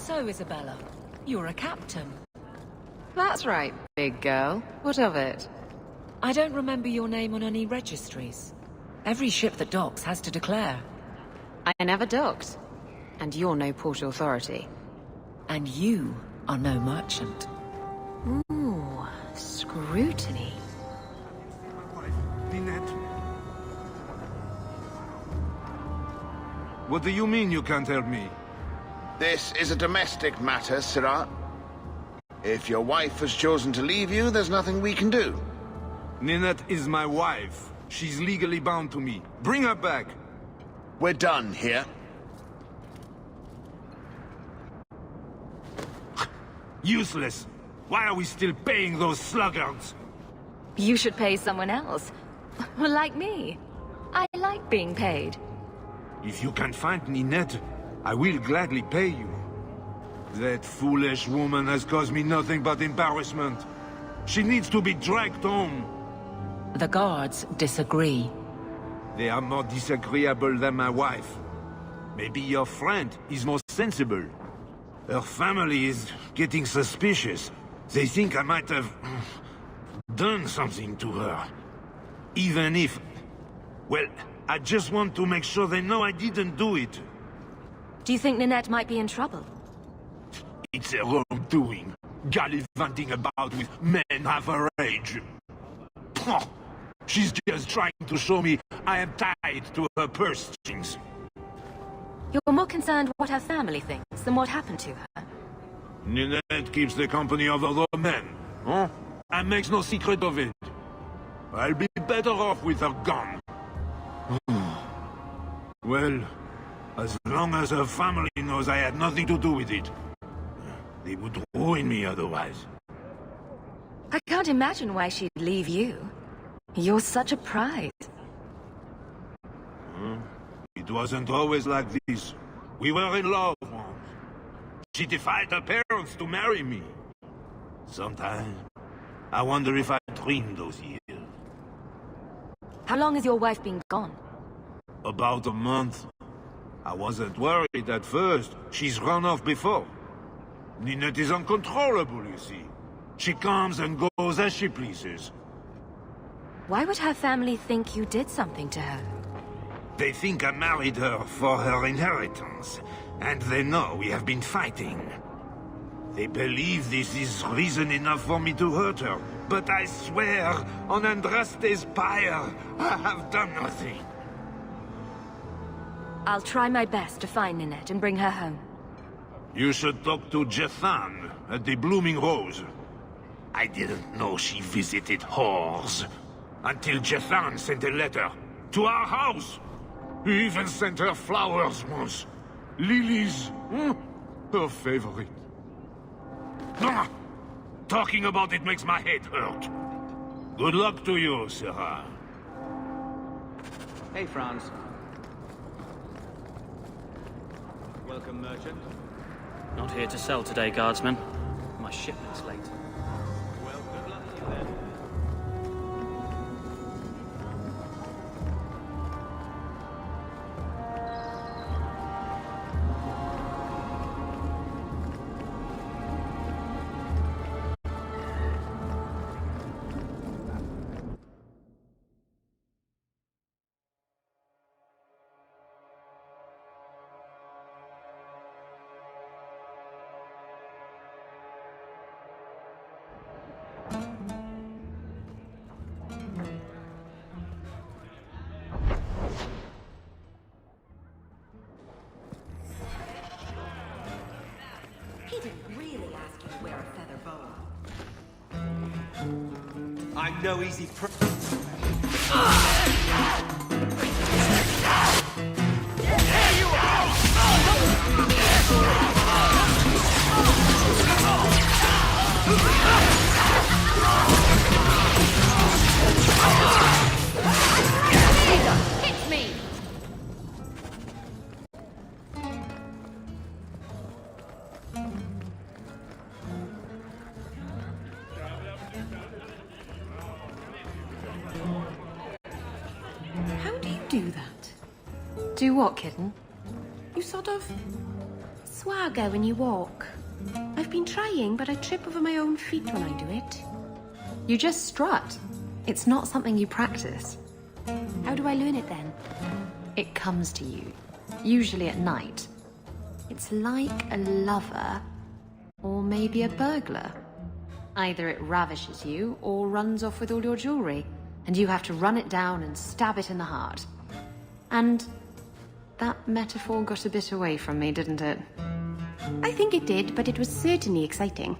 So, Isabella, you're a captain. That's right, big girl. What of it? I don't remember your name on any registries. Every ship that docks has to declare. I never docked. And you're no port authority. And you are no merchant. Ooh, scrutiny. What do you mean you can't help me? This is a domestic matter, Sirrah. If your wife has chosen to leave you, there's nothing we can do. Ninette is my wife. She's legally bound to me. Bring her back. We're done here. Useless. Why are we still paying those sluggards? You should pay someone else. Like me. I like being paid. If you can find Ninette, I will gladly pay you. That foolish woman has caused me nothing but embarrassment. She needs to be dragged home. The guards disagree. They are more disagreeable than my wife. Maybe your friend is more sensible. Her family is getting suspicious. They think I might have done something to her. Even if... Well, I just want to make sure they know I didn't do it. Do you think Ninette might be in trouble? It's her own doing. Gallivanting about with men half her age. She's just trying to show me I am tied to her purse strings. You're more concerned what her family thinks than what happened to her. Ninette keeps the company of other men, huh? And makes no secret of it. I'll be better off with her gone. Well, as long as her family knows I had nothing to do with it. They would ruin me otherwise. I can't imagine why she'd leave you. You're such a prize. It wasn't always like this. We were in love once. She defied her parents to marry me. Sometimes, I wonder if I dreamed those years. How long has your wife been gone? About a month. I wasn't worried at first. She's run off before. Ninette is uncontrollable, you see. She comes and goes as she pleases. Why would her family think you did something to her? They think I married her for her inheritance, and they know we have been fighting. They believe this is reason enough for me to hurt her, but I swear, on Andraste's pyre, I have done nothing. I'll try my best to find Ninette and bring her home. You should talk to Jethan at the Blooming Rose. I didn't know she visited whores, until Jethan sent a letter to our house. He even sent her flowers once. Lilies. Her favorite. Talking about it makes my head hurt. Good luck to you, Sarah. Hey, Franz. Welcome, merchant. Not here to sell today, guardsman. My shipment's late. Well, good luck to you then. He didn't really ask you to wear a feather boa. I'm no easy Hit me! How do you do that? Do what, kitten? You sort of Swagger when you walk. I've been trying, but I trip over my own feet when I do it. You just strut. It's not something you practice. How do I learn it then? It comes to you, usually at night. It's like a lover, or maybe a burglar. Either it ravishes you, or runs off with all your jewelry, and you have to run it down and stab it in the heart. And that metaphor got a bit away from me, didn't it? I think it did, but it was certainly exciting.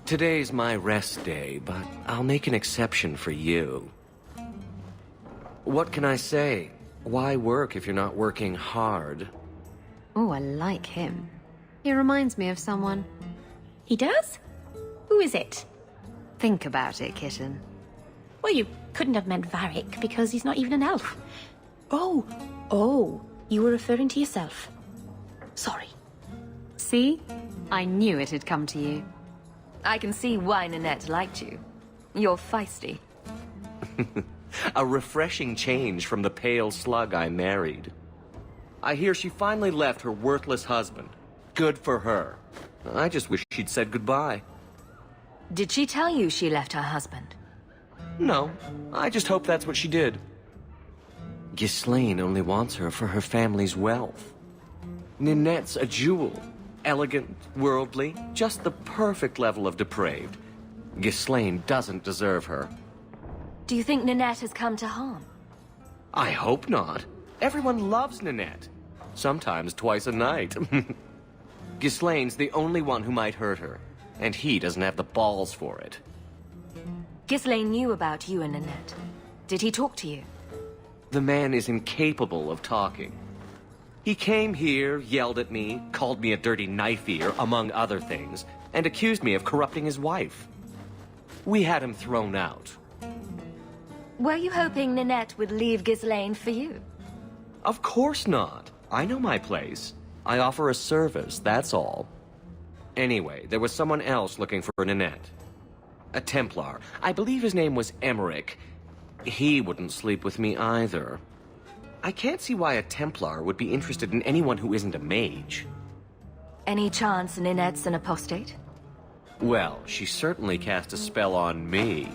Today's my rest day, but I'll make an exception for you. What can I say? Why work if you're not working hard? Oh, I like him. He reminds me of someone. He does? Who is it? Think about it, kitten. Well, you couldn't have meant Varric, because he's not even an elf. Oh, you were referring to yourself. Sorry. See? I knew it had come to you. I can see why Nanette liked you. You're feisty. A refreshing change from the pale slug I married. I hear she finally left her worthless husband. Good for her. I just wish she'd said goodbye. Did she tell you she left her husband? No, I just hope that's what she did. Ghislaine only wants her for her family's wealth. Ninette's a jewel. Elegant, worldly, just the perfect level of depraved. Ghislaine doesn't deserve her. Do you think Nanette has come to harm? I hope not. Everyone loves Nanette. Sometimes twice a night. Ghislaine's the only one who might hurt her, and he doesn't have the balls for it. Ghislaine knew about you and Nanette. Did he talk to you? The man is incapable of talking. He came here, yelled at me, called me a dirty knife-ear, among other things, and accused me of corrupting his wife. We had him thrown out. Were you hoping Nanette would leave Ghislaine for you? Of course not. I know my place. I offer a service, that's all. Anyway, there was someone else looking for Nanette. A Templar. I believe his name was Emmerich. He wouldn't sleep with me either. I can't see why a Templar would be interested in anyone who isn't a mage. Any chance Nanette's an apostate? Well, she certainly cast a spell on me.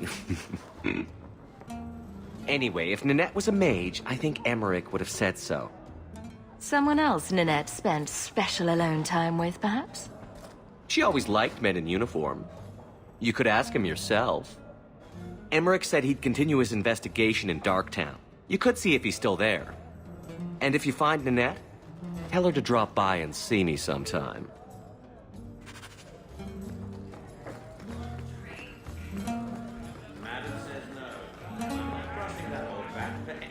Anyway, if Nanette was a mage, I think Emmerich would have said so. Someone else Nanette spent special alone time with, perhaps? She always liked men in uniform. You could ask him yourself. Emmerich said he'd continue his investigation in Darktown. You could see if he's still there. And if you find Nanette, tell her to drop by and see me sometime. Madam says no. I'm not crossing that old back for anything.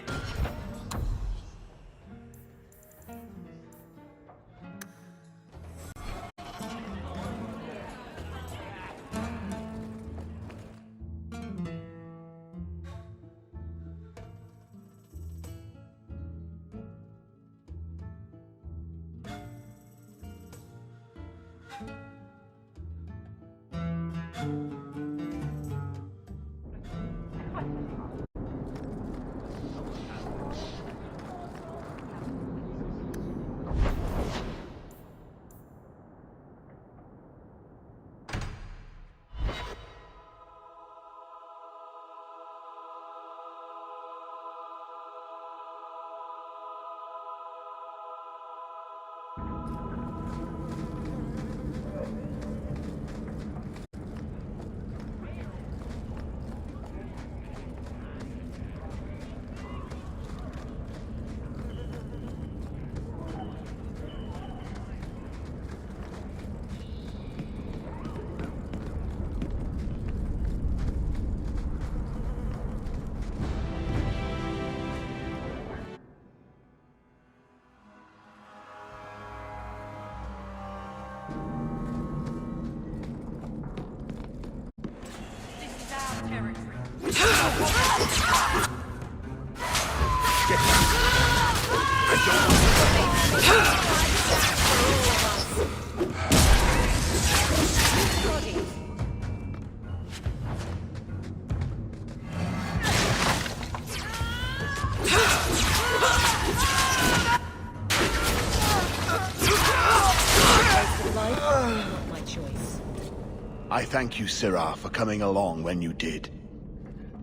I thank you, Syrah, for coming along when you did.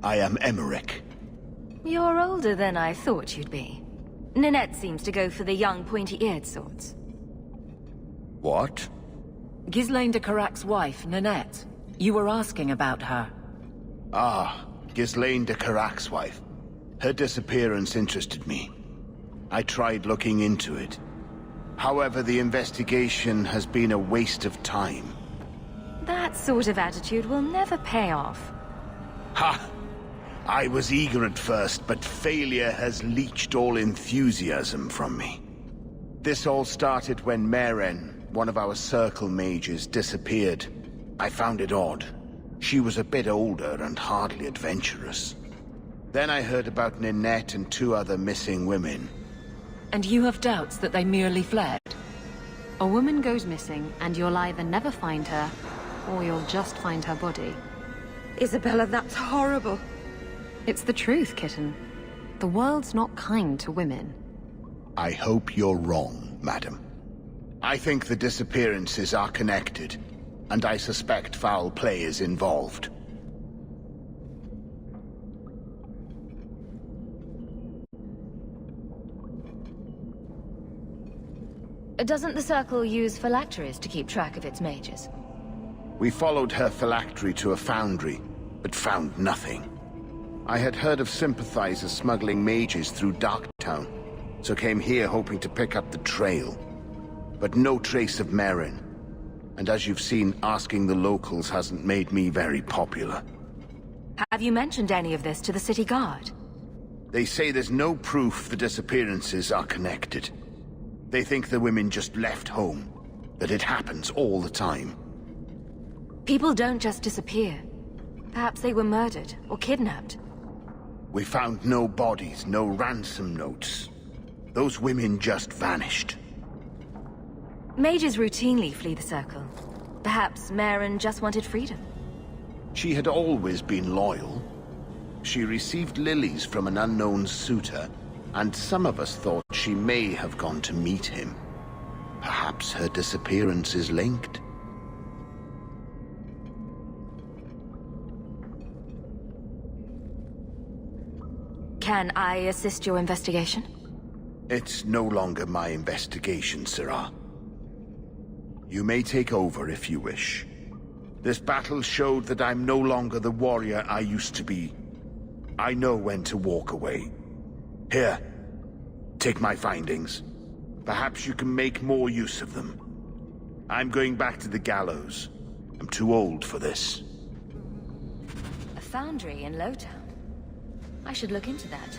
I am Emmerich. You're older than I thought you'd be. Ninette seems to go for the young, pointy-eared sorts. What? Ghislaine de Carac's wife, Ninette. You were asking about her. Ah, Ghislaine de Carac's wife. Her disappearance interested me. I tried looking into it. However, the investigation has been a waste of time. That sort of attitude will never pay off. Ha! I was eager at first, but failure has leached all enthusiasm from me. This all started when Meren, one of our circle mages, disappeared. I found it odd. She was a bit older and hardly adventurous. Then I heard about Ninette and 2 other missing women. And you have doubts that they merely fled? A woman goes missing, and you'll either never find her, or you'll just find her body. Isabella, that's horrible. It's the truth, kitten. The world's not kind to women. I hope you're wrong, madam. I think the disappearances are connected, and I suspect foul play is involved. Doesn't the Circle use phylacteries to keep track of its mages? We followed her phylactery to a foundry, but found nothing. I had heard of sympathizers smuggling mages through Darktown, so came here hoping to pick up the trail. But no trace of Meren. And as you've seen, asking the locals hasn't made me very popular. Have you mentioned any of this to the city guard? They say there's no proof the disappearances are connected. They think the women just left home, that it happens all the time. People don't just disappear. Perhaps they were murdered or kidnapped. We found no bodies, no ransom notes. Those women just vanished. Mages routinely flee the Circle. Perhaps Meren just wanted freedom. She had always been loyal. She received lilies from an unknown suitor, and some of us thought she may have gone to meet him. Perhaps her disappearance is linked. Can I assist your investigation? It's no longer my investigation, Syrah. You may take over if you wish. This battle showed that I'm no longer the warrior I used to be. I know when to walk away. Here, take my findings. Perhaps you can make more use of them. I'm going back to the gallows. I'm too old for this. A foundry in Lowtown. I should look into that.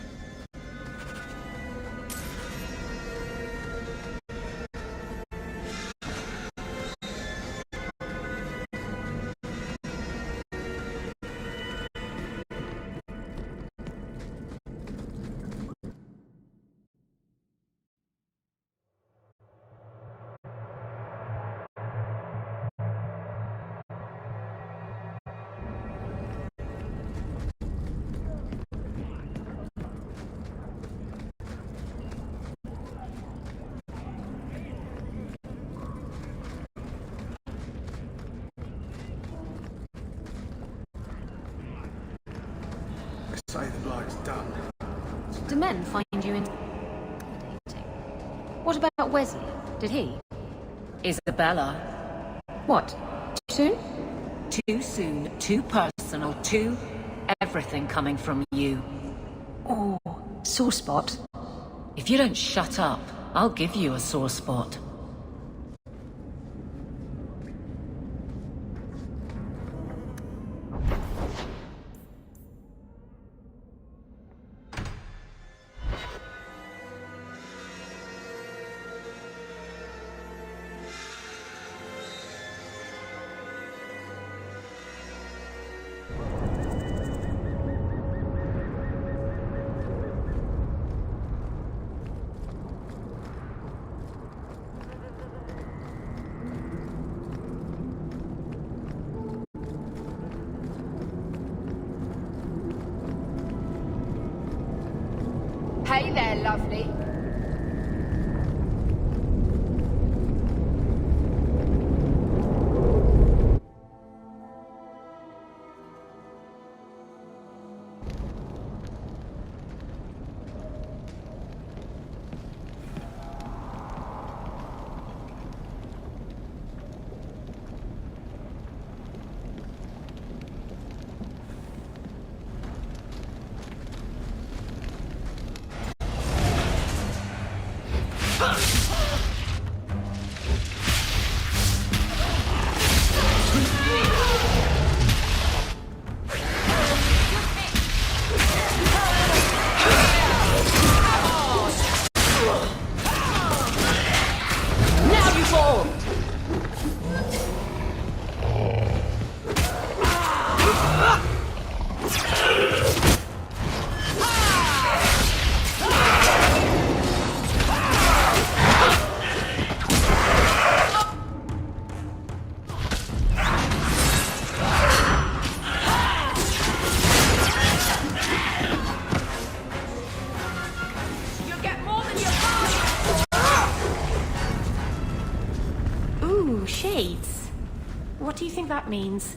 Say the bloke's done. Do men find you intimidating? What about Wesley? Did he? Isabella. What? Too soon? Too soon, too personal, too... everything coming from you. Oh, sore spot. If you don't shut up, I'll give you a sore spot. Hey there, lovely. Careful! You'll get more than your part! Ooh, shades. What do you think that means?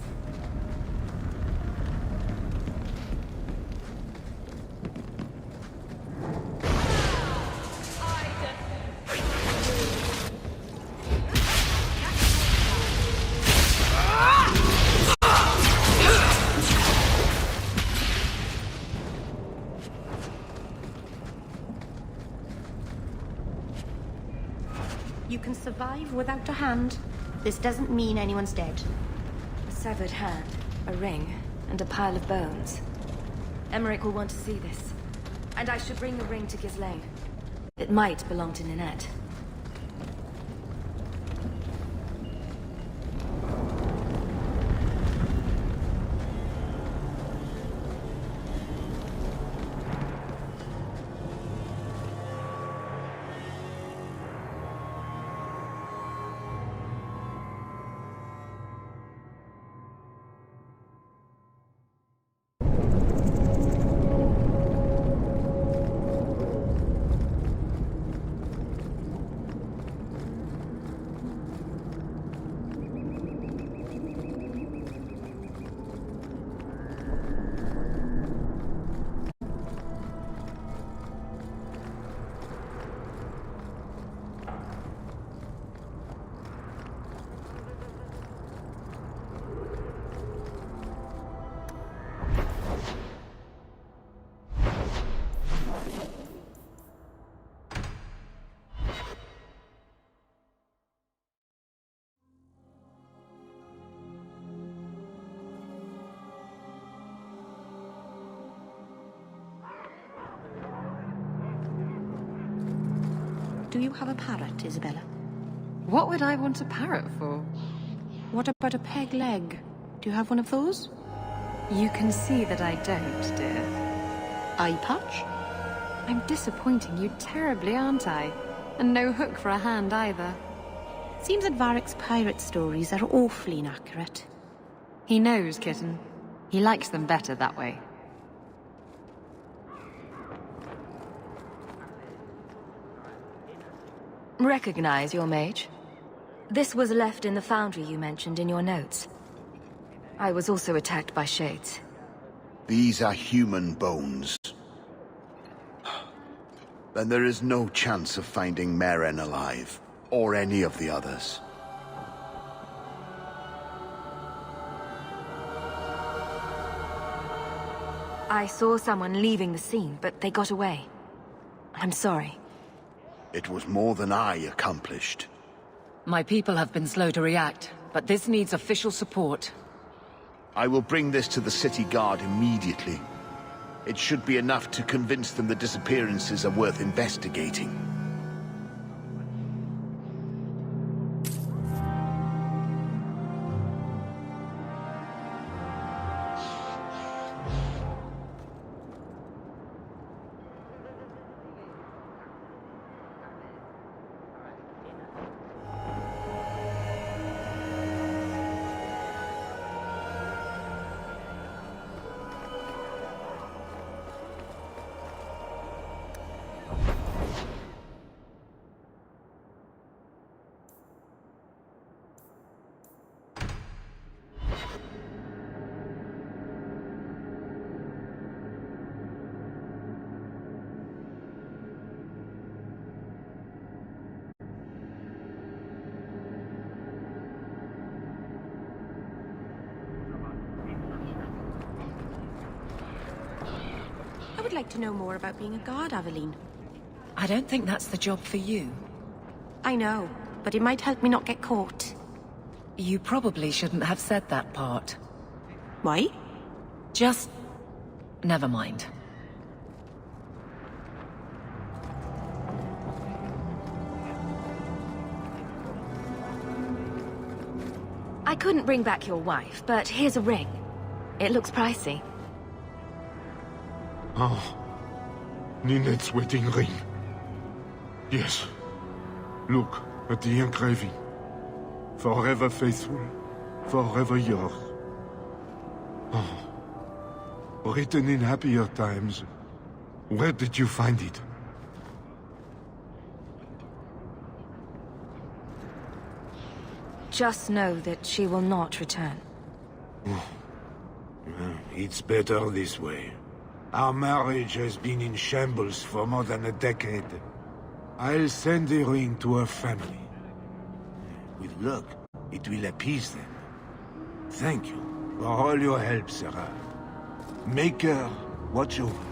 You can survive without a hand. This doesn't mean anyone's dead. A severed hand, a ring, and a pile of bones. Emmerich will want to see this. And I should bring the ring to Ghislaine. It might belong to Ninette. Do you have a parrot, Isabella? What would I want a parrot for? What about a peg leg? Do you have one of those? You can see that I don't, dear. Eye patch? I'm disappointing you terribly, aren't I? And no hook for a hand either. Seems that Varric's pirate stories are awfully inaccurate. He knows, kitten. He likes them better that way. Recognize your mage? This was left in the foundry you mentioned in your notes. I was also attacked by shades. These are human bones. Then there is no chance of finding Meren alive, or any of the others. I saw someone leaving the scene, but they got away. I'm sorry. It was more than I accomplished. My people have been slow to react, but this needs official support. I will bring this to the city guard immediately. It should be enough to convince them the disappearances are worth investigating. I would like to know more about being a guard, Aveline. I don't think that's the job for you. I know, but it might help me not get caught. You probably shouldn't have said that part. Why? Just... never mind. I couldn't bring back your wife, but here's a ring. It looks pricey. Oh. Ninette's wedding ring. Yes. Look at the engraving. Forever faithful, forever yours. Oh. Written in happier times. Where did you find it? Just know that she will not return. It's better this way. Our marriage has been in shambles for more than a decade. I'll send the ring to her family. With luck, it will appease them. Thank you for all your help, Sarah. Make her what you want.